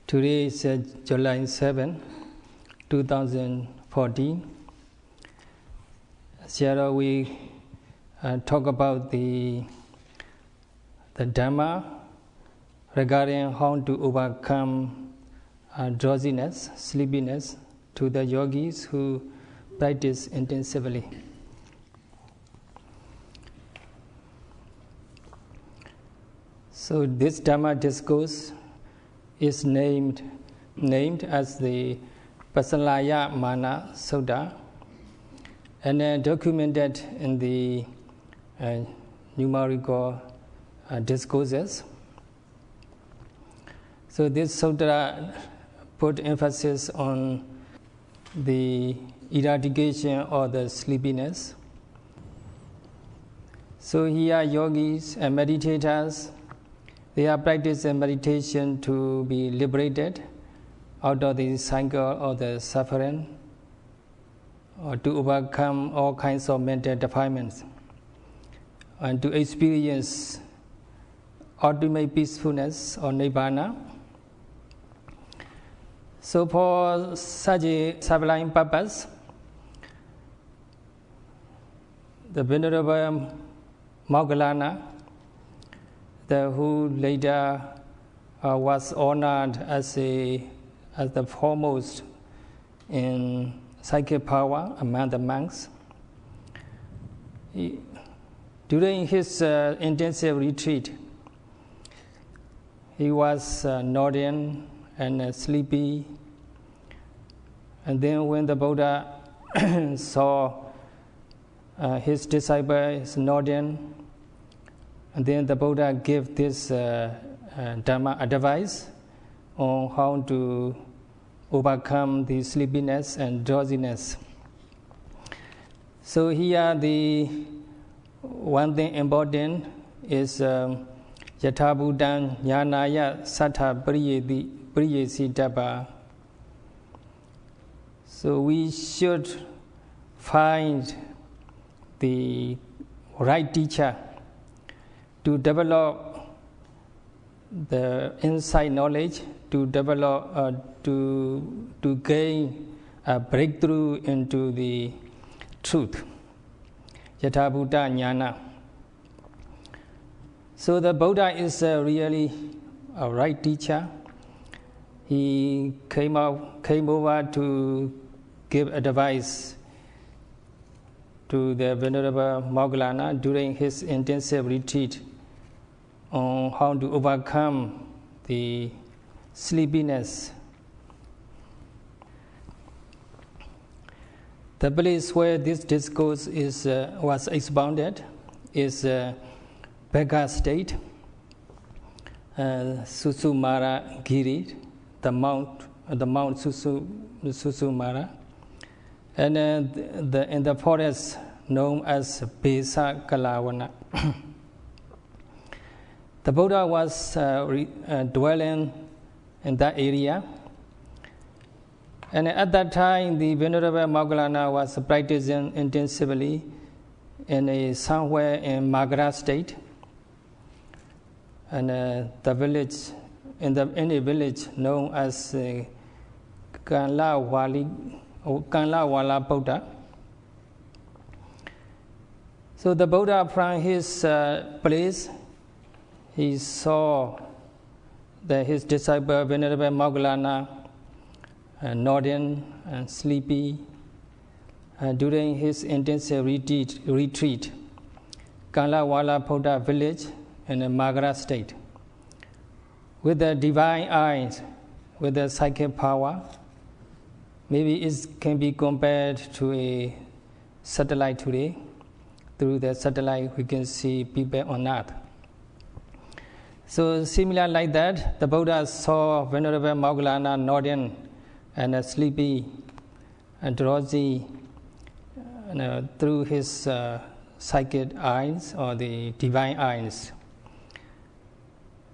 Today is July 7, 2014. Sayadaw, we talk about the Dhamma regarding how to overcome drowsiness, sleepiness to the yogis who practice intensively. So this Dhamma discourse is named as the Pasalaya Mana Sutta and documented in the numerical discourses. So this sutta put emphasis on the eradication of the sleepiness. So here yogis and meditators, they are practicing meditation to be liberated out of the cycle of the suffering or to overcome all kinds of mental defilements and to experience ultimate peacefulness or Nibbana. So for such a sublime purpose, the Venerable Moggallana, who later was honored as the foremost in psychic power among the monks. During his intensive retreat, he was nodding and sleepy. And then when the Buddha saw his disciples nodding, and then the Buddha gave this Dhamma advice on how to overcome the sleepiness and drowsiness. So here the one thing important is Yatha Buddhaṃ Jnānāya Sattha Pariyesi Dabba. So we should find the right teacher to develop the inside knowledge, to develop, to gain a breakthrough into the truth. Yatha Buddha Jnana. So the Buddha is really a right teacher. He came over to give advice to the Venerable Moggallana during his intensive retreat on how to overcome the sleepiness. The place where this discourse was expounded is Bhagga state, Susumara Giri, the Mount Susumara, and in the forest known as Besa Kalawana. The Buddha was dwelling in that area, and at that time the Venerable Moggallana was practicing intensively somewhere in Magadha state, and the village in a village known as Kanlawala Buddha. So the Buddha from his place, he saw that his disciple Venerable Moggallana nodding and sleepy during his intensive retreat, Kanlawala Buddha village in Magadha state. With the divine eyes, with the psychic power, maybe it can be compared to a satellite today. Through the satellite, we can see people on earth. So similar like that, the Buddha saw Venerable Moggallana nodding and sleepy and drowsy through his psychic eyes or the divine eyes.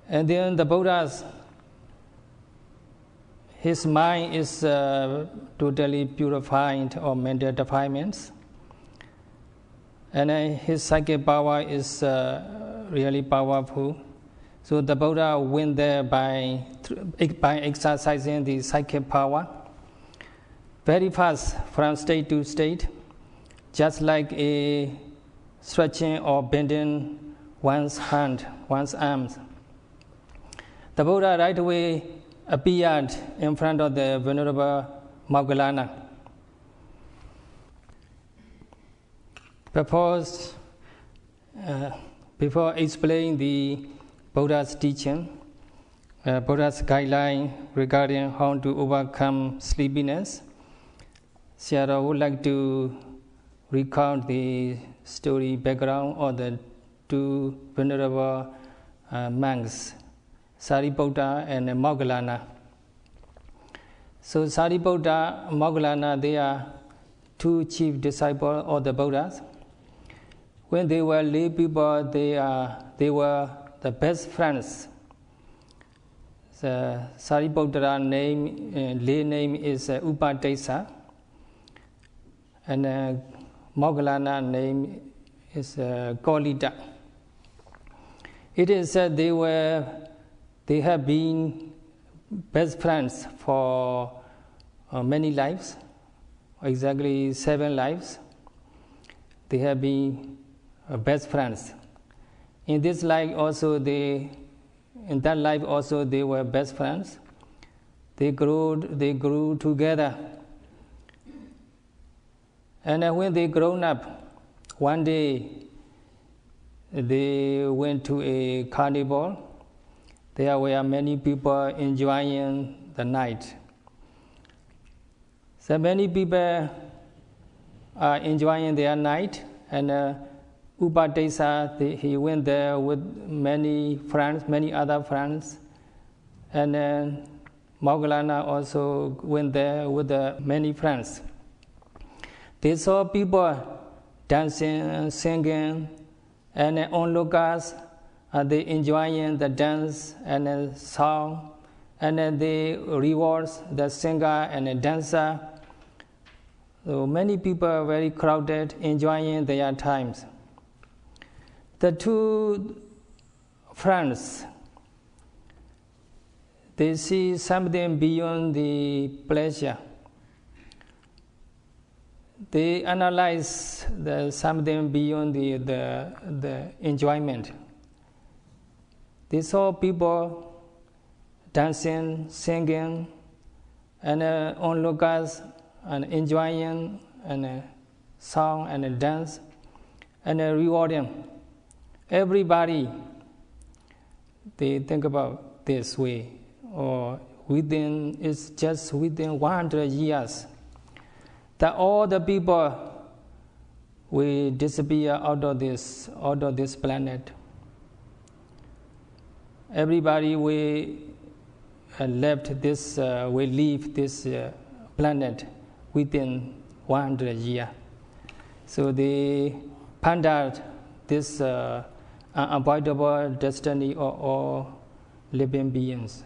And then the Buddha's his mind is totally purified of mental defilements, and his psychic power is really powerful. So the Buddha went there by exercising the psychic power very fast from state to state, just like a stretching or bending one's hand, one's arms. The Buddha right away appeared in front of the Venerable Moggallana. Before explaining the Buddha's teaching, Buddha's guideline regarding how to overcome sleepiness, Sayadaw would like to recount the story background of the two venerable monks, Sariputta and Moggallana. So Sariputta and Moggallana, they are two chief disciples of the Buddhas. When they were lay people, they were the best friends. The Sariputta's lay name is Upadesa, and Moggallana's name is Kolita. It is said they have been best friends for many lives, exactly 7 lives. They have been best friends. In this life also in that life also they were best friends. They grew together. And when they grown up, one day they went to a carnival. There were many people enjoying the night. So many people are enjoying their night, and Upadesa, he went there with many friends, many other friends, and Moggallana also went there with many friends. They saw people dancing, singing, and onlookers, they enjoying the dance and the song, and they rewards the singer and the dancer. So many people are very crowded, enjoying their times. The two friends, they see something beyond the pleasure. They analyze something beyond the enjoyment. They saw people dancing, singing, and onlookers and enjoying and song and dance and rewarding. Everybody, they think about this way, or it's just within 100 years that all the people will disappear out of this planet. Everybody will leave this planet within 100 years. So they pondered this unavoidable destiny of all living beings.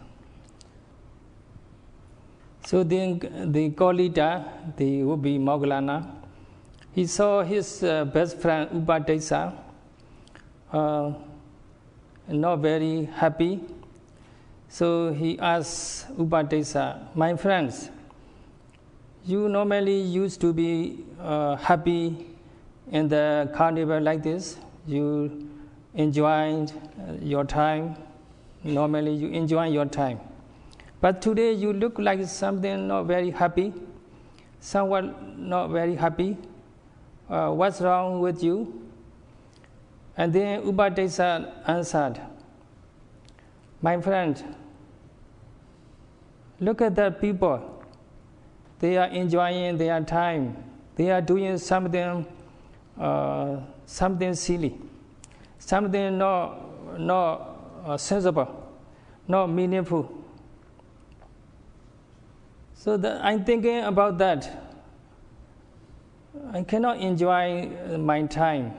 So then the Kolita, the would be Moggallana, he saw his best friend Upadesa not very happy. So he asked Upadesa, my friends, you normally used to be happy in the carnival like this. You enjoyed your time. Normally you enjoy your time. But today you look like something not very happy, somewhat not very happy. What's wrong with you? And then Upadesa answered, my friend, look at the people. They are enjoying their time. They are doing something silly, something not sensible, not meaningful. So I'm thinking about that. I cannot enjoy my time.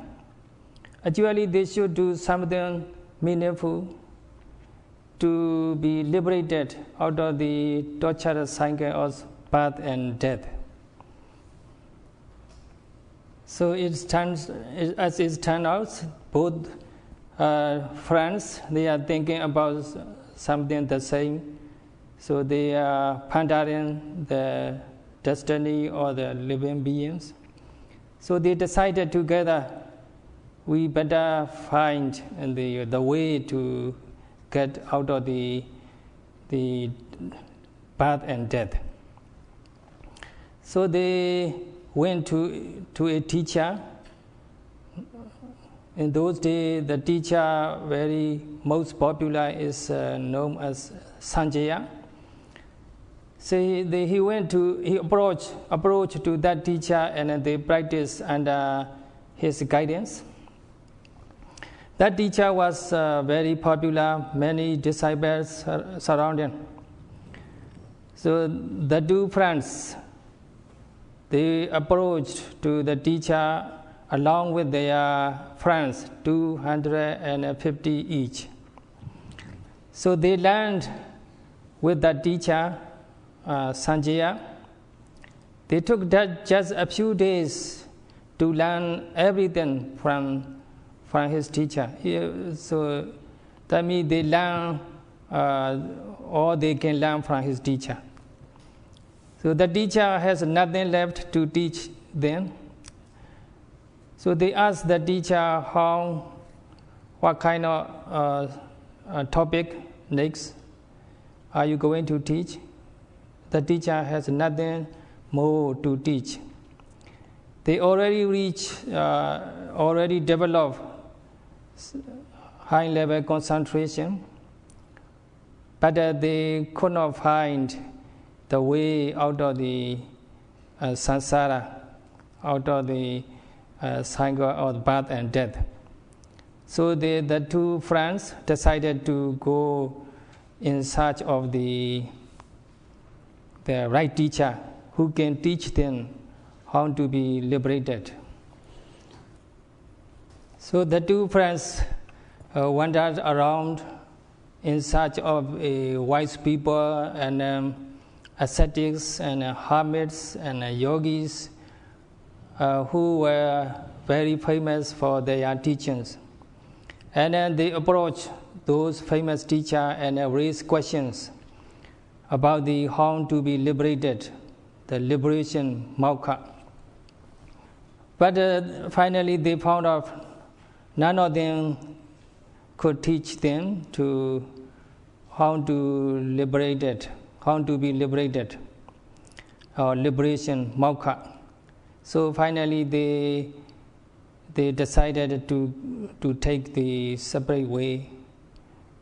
Actually, they should do something meaningful to be liberated out of the torture cycle of birth and death. So as it turned out, both friends, they are thinking about something the same. So they are pondering the destiny or the living beings. So they decided together, we better find the way to get out of the birth and death. So they went to a teacher. In those days, the teacher very most popular is known as Sanjaya. So he approached to that teacher, and they practiced under his guidance. That teacher was very popular, many disciples surrounding. So the two friends, they approached to the teacher along with their friends, 250 each. So they learned with that teacher, Sanjaya. They took just a few days to learn everything from his teacher. So that means they learn all they can learn from his teacher. So the teacher has nothing left to teach them. So they asked the teacher what kind of topic next are you going to teach? The teacher has nothing more to teach. They already developed high-level concentration, but they could not find the way out of the samsara, out of the cycle of birth and death. So the two friends decided to go in search of the right teacher who can teach them how to be liberated. So the two friends wandered around in search of wise people and ascetics and hermits and yogis who were very famous for their teachings. And then they approached those famous teachers and raised questions about the how to be liberated, the liberation moksha. But finally they found out none of them could teach them to how to be liberated, or liberation moksha. So finally they decided to take the separate way.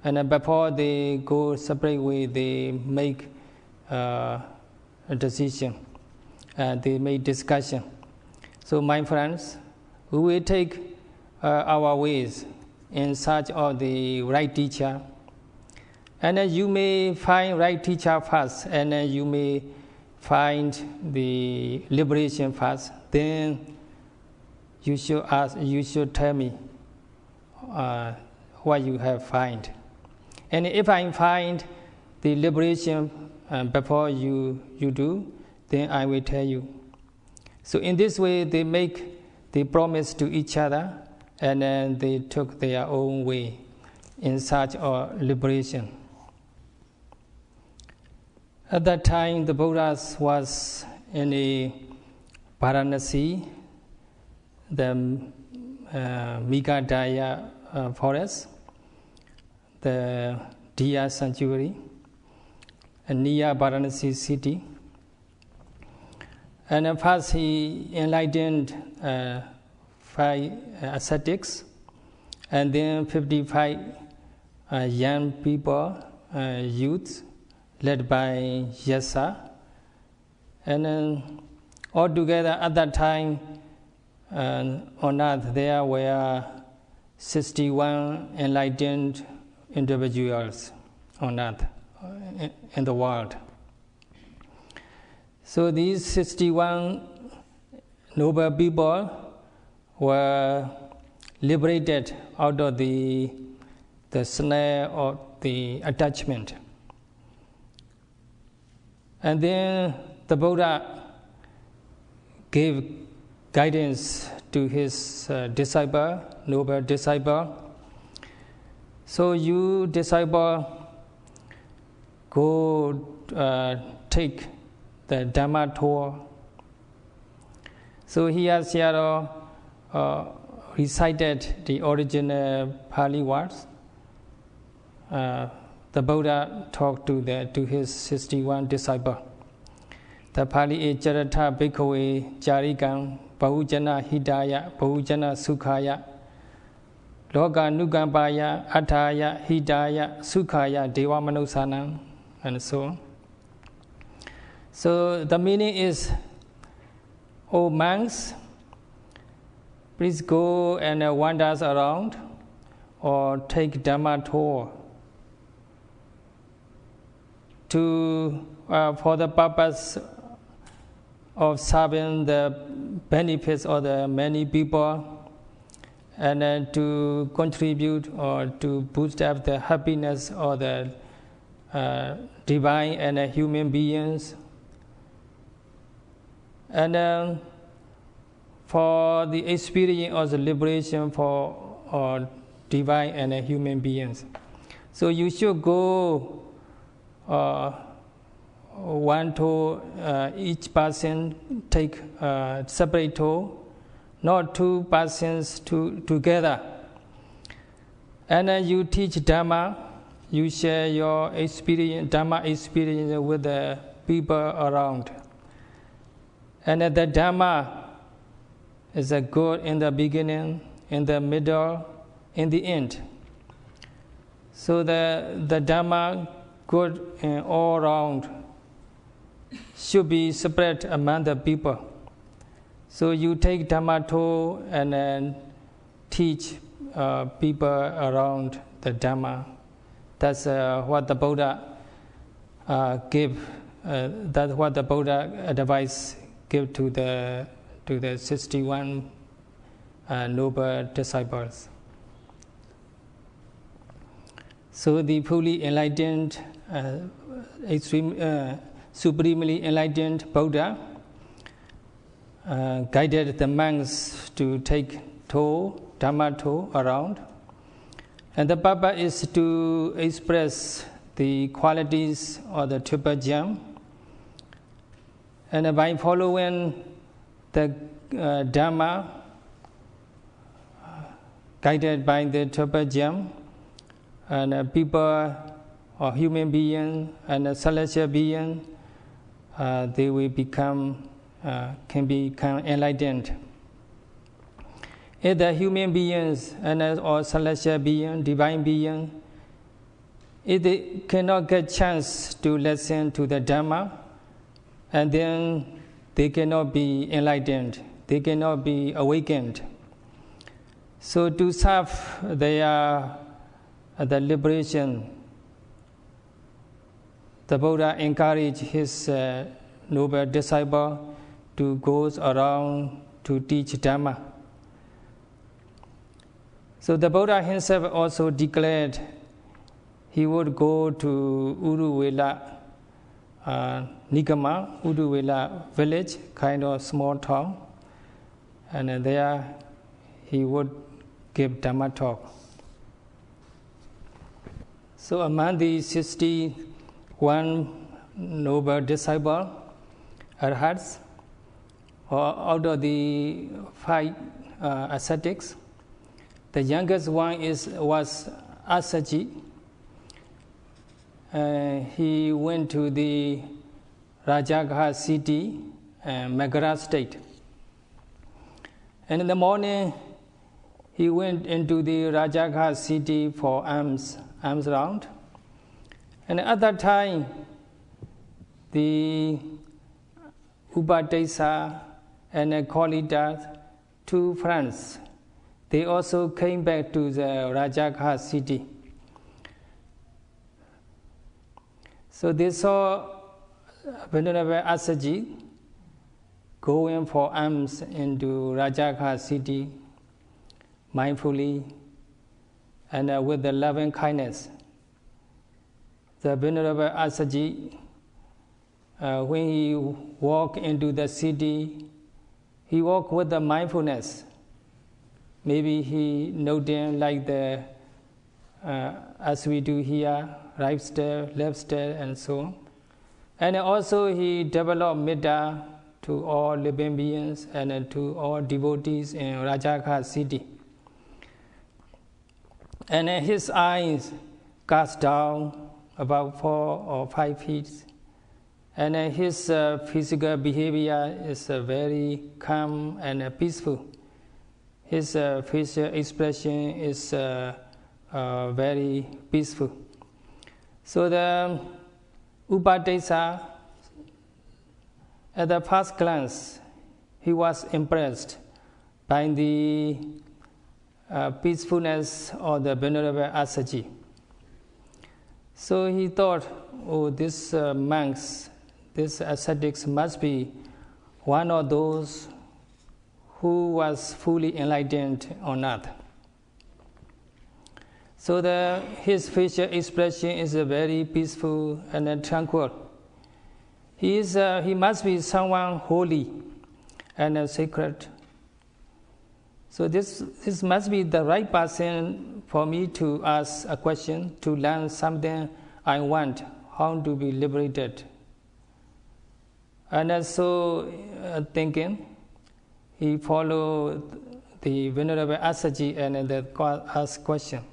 And before they go separate way, they make a decision. They make discussion. So my friends, we will take our ways in search of the right teacher. And you may find right teacher first, and you may find the liberation first. Then you should tell me what you have find. And if I find the liberation before you do, then I will tell you. So in this way, they make the promise to each other, and then they took their own way in search of liberation. At that time, the Buddha was in a Varanasi, the Meghadaya forest, the Deer sanctuary, near Varanasi city. And first he enlightened 5 ascetics, and then 55 young people, youths, led by Yasa. And then altogether at that time on earth there were 61 enlightened individuals on earth, in the world. So these 61 noble people were liberated out of the snare of the attachment. And then the Buddha gave guidance to his noble disciple, So you, disciple, go take the Dhamma tour. So here Sayadaw recited the original Pali words. The Buddha talked to his 61 disciples. The Pali is Jarata Bhikkhave Jarikam Bahujana Hidaya Bahujana Sukhaya Loka Nugampaya Attaya Hidaya Sukhaya Deva Manusana, and so on. So the meaning is, O monks, please go and wander around or take Dhamma tour for the purpose of serving the benefits of the many people, and then to contribute or to boost up the happiness of the divine and human beings, and for the experience of the liberation for divine and human beings. So you should go one tour, each person take separate tour, not two persons together. And then you teach Dhamma, you share your experience, Dhamma experience with the people around. And the Dhamma is a good in the beginning, in the middle, in the end. So the Dhamma, good all around, should be spread among the people. So you take Dhamma tour and then teach people around the Dhamma. That's what the Buddha gave. That's what the Buddha advice give to the 61 noble disciples. So the fully enlightened, supremely enlightened Buddha guided the monks to take Dhamma tour around. And the purpose is to express the qualities of the triple gem. And by following the Dhamma guided by the triple gem, and people or human being and celestial being, they will can become enlightened. If the human beings and or celestial being, divine being, if they cannot get chance to listen to the Dhamma, and then they cannot be enlightened, they cannot be awakened. So to serve the liberation, the Buddha encouraged his noble disciple to go around to teach Dhamma. So the Buddha himself also declared he would go to Uruvela Nigama, Uruvela village, kind of small town, and there he would give Dhamma talk. So among the 61 noble disciples, arhats, or out of the 5 ascetics, the youngest one was Asaji. He went to the Rajagha city, Magadha state. And in the morning, he went into the Rajagha city for alms round. And at that time, the Upadesa and Kolidas, 2 friends, they also came back to the Rajagha city. So they saw Venerable Asaji going for alms into Rajagha city mindfully and with the loving kindness. The Venerable Asaji, when he walked into the city, he walked with the mindfulness. Maybe he noted like the as we do here, right step, left step, and so on. And also he developed metta to all living beings and to all devotees in Rajaghat city. And his eyes cast down about 4 or 5 feet. And his physical behavior is very calm and peaceful. His facial expression is very peaceful. So the Upadesa, at the first glance, he was impressed by the peacefulness of the Venerable Assaji. So he thought, oh, these monks, these ascetics must be one of those who was fully enlightened on earth. So his facial expression is very peaceful and tranquil. He must be someone holy and sacred. So this must be the right person for me to ask a question, to learn something I want, how to be liberated. And so thinking, he followed the Venerable Assaji and asked question.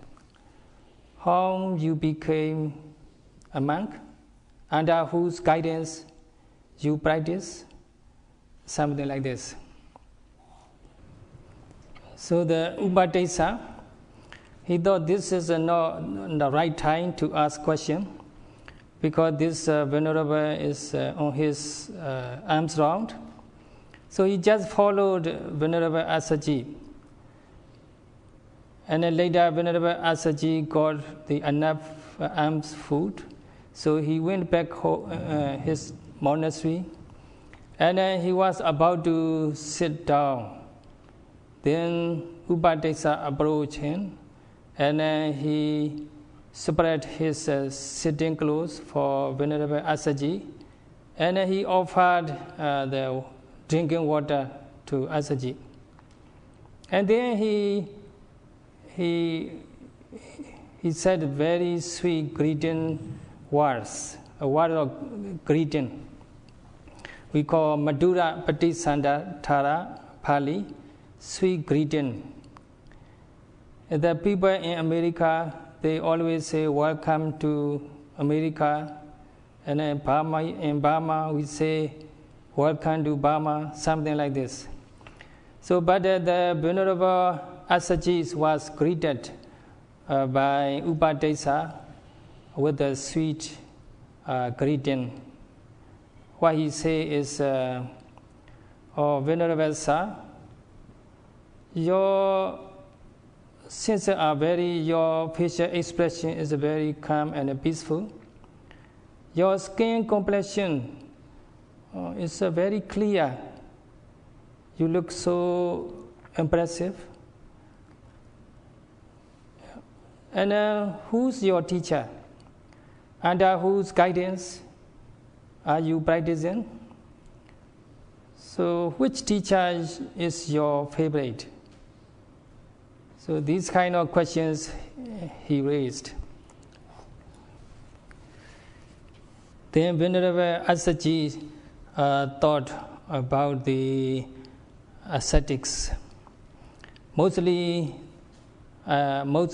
How you became a monk? Under whose guidance you practice? Something like this. So the Upadesa, he thought this is not the right time to ask question, because this Venerable is on his arms round. So he just followed Venerable Assaji. And then later Venerable Assaji got the enough alms food. So he went back his monastery. And then he was about to sit down. Then Upadesa approached him. And then he spread his sitting clothes for Venerable Assaji. And then he offered the drinking water to Assaji. And then he said very sweet greeting words, a word of greeting. We call Madhura Patisandara Pali, sweet greeting. The people in America, they always say welcome to America. And in Burma, we say welcome to Burma, something like this. So, but the Venerable Assaji was greeted by Upadesa with a sweet greeting. What he say is, "Oh, Venerable Sir, your facial expression is very calm and peaceful. Your skin complexion is very clear. You look so impressive. And who's your teacher? Under whose guidance are you practicing? So which teacher is your favorite?" So these kind of questions he raised. Then Venerable Assaji thought about the ascetics. Most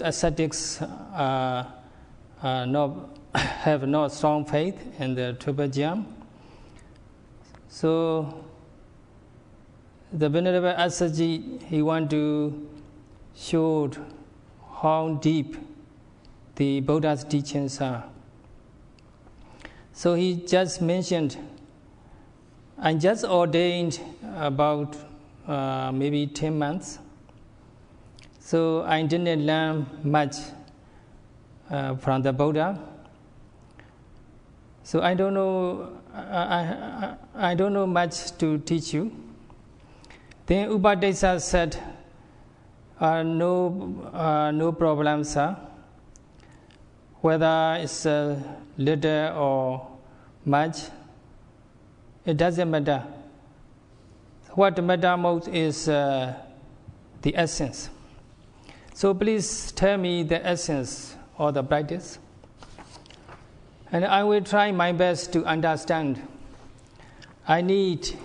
ascetics have no strong faith in the Triple Gem. So the Venerable Assaji, he want to show how deep the Buddha's teachings are. So he just mentioned, I just ordained about maybe 10 months. So I didn't learn much from the Buddha. So I don't know much to teach you. Then Upadesa said, no problem, sir. Whether it's little or much, it doesn't matter. What matters most is the essence. So please tell me the essence or the practice. And I will try my best to understand. I need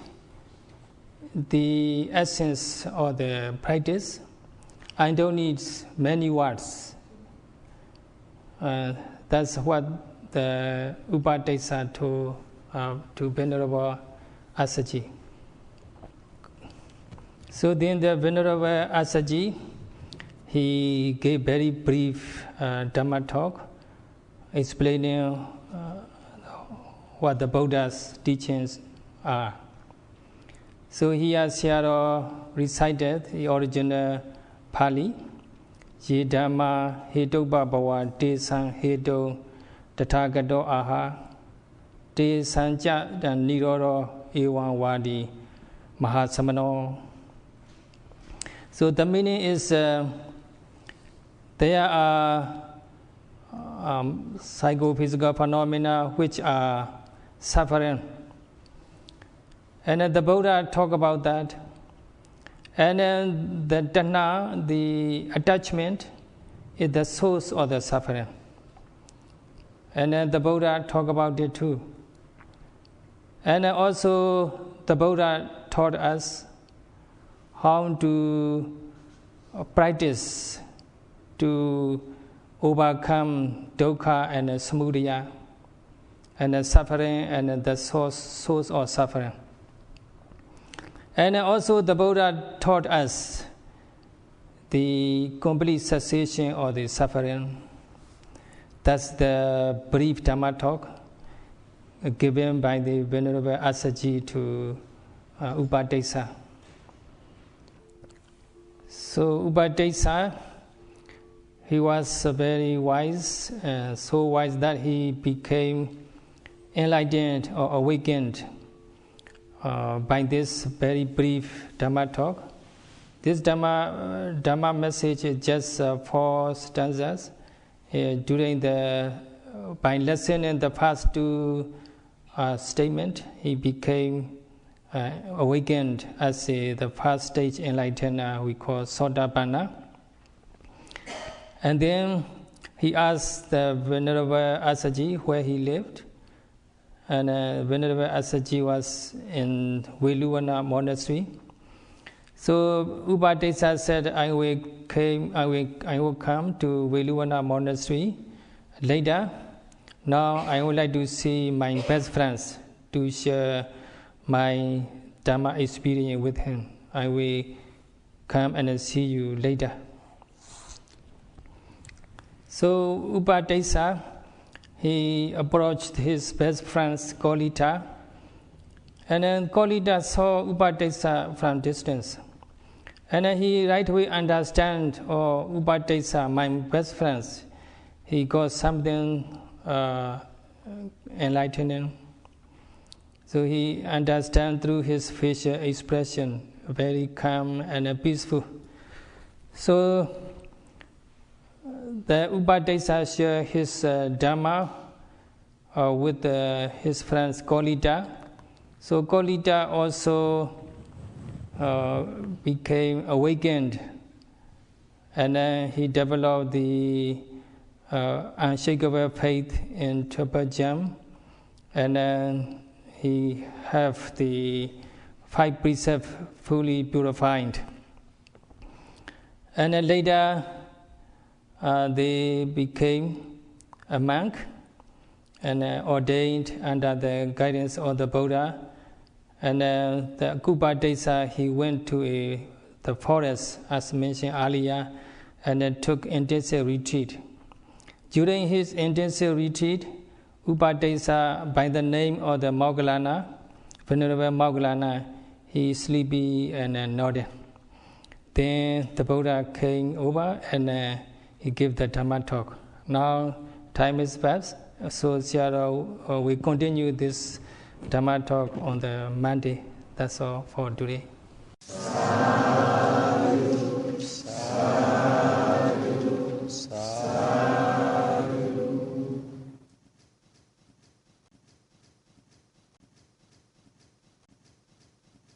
the essence of the practice. I don't need many words. That's what the Upadesa told to Venerable Asaji. So then the Venerable Asaji, he gave very brief Dhamma talk, explaining what the Buddha's teachings are. So here Sayadaw recited the original Pali, Ye Dhamma Hedobha Bhava Te San Hedo Tathagato Aha Te Sanja Nirodo Ewan Wadi Mahasamano. So the meaning is there are psychophysical phenomena which are suffering. And then the Buddha talk about that. And then the Dhamma, the attachment, is the source of the suffering. And then the Buddha talk about it too. And also the Buddha taught us how to practice to overcome dukkha and samudaya and the suffering and the source of suffering. And also the Buddha taught us the complete cessation of the suffering. That's the brief Dhamma talk given by the Venerable Asaji to Upadesa. So Upadesa, he was very wise, so wise that he became enlightened or awakened by this very brief Dhamma talk. This Dhamma message is just 4 stanzas. By listening the first 2 statements, he became awakened as the first stage enlightened, we call Sotapanna. And then he asked the Venerable Asaji where he lived. And Venerable Asaji was in Veluvana monastery. So Upadesa said, I will come to Veluvana monastery later. Now I would like to see my best friends to share my Dhamma experience with him. I will come and see you later. So Upadesa, he approached his best friend Kolita, and then Kolita saw Upadesa from distance. And then he right away understand, Upadesa, my best friends, he got something enlightening. So he understand through his facial expression, very calm and peaceful. So the Upadesa shared his Dhamma with his friends Kolita. So Kolita also became awakened, and then he developed the unshakable faith in Tripajam, and then he have the 5 precepts fully purified. And then later they became a monk and ordained under the guidance of the Buddha. And the Upadesa, he went to the forest, as mentioned earlier, and then took intensive retreat. During his intensive retreat, Upadesa, by the name of the Moggallana, Venerable Moggallana, he sleepy and nodded. Then the Buddha came over and he gave the Dhamma talk. Now time is past, so Sayadaw, we continue this Dhamma talk on the Monday. That's all for today.